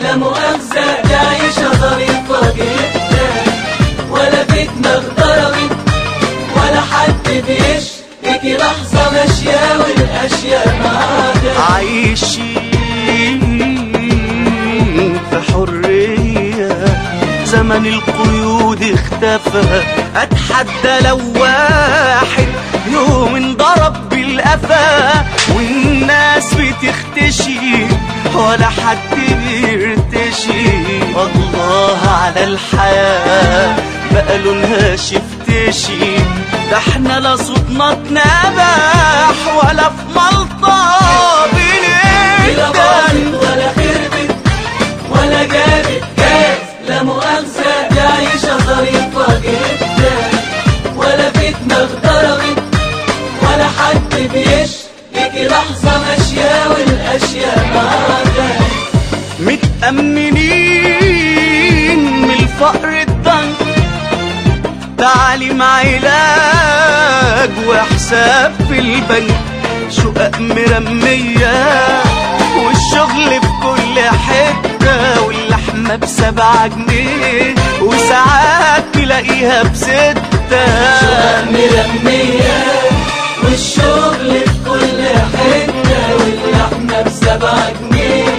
لا مؤاخذة دي عيشة ظريفة جدا، ولا في دماغ ضربت ولا حد بيشتكي، لحظة ماشية والأشياء معاها. عايشين في حرية، زمن القيود اختفى. اتحدى لو واحد يوم انضرب بالقفا، والناس بتختشي ولا حد بيرتشي. الله على الحياة بقى لونها شفتشي، ده احنا لا صوتنا اتنبح ولا في ملطة بنقدر، ولا خربت ولا جابت جاز. لا مؤاخذة دي عيشة ظريفة جدا، ولا في دماغ ضربت ولا حد بيشتكي، لحظة ماشية والأشياء معاها. متأمنين من الفقر الضنك، تعليم علاج وحساب في البنك، شقق مرمية والشغل في كل حتة، واللحمة ب7 جنيه وساعات تلاقيها ب6. شقق مرمية والشغل في كل حتة، واللحمة ب7 جنيه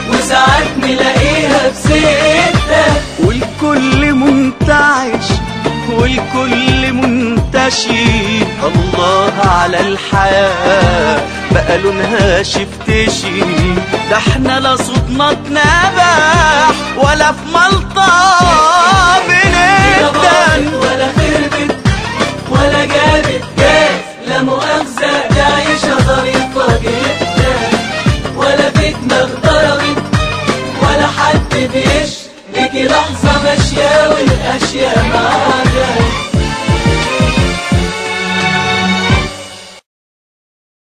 وساعات نلاقيها ب6. والكل منتعش والكل منتشي، الله على الحياة بقى لونها شفتشي، ده احنا لا صوتنا اتنبح ولا في ملطة بنقدر، ولا خربت ولا جابت جاز. لا مؤاخذة دي عيشة ظريفة جدا، ولا في دماغ ضربت ولا حد بيشتكي، لحظة ماشية والأشياء معاها.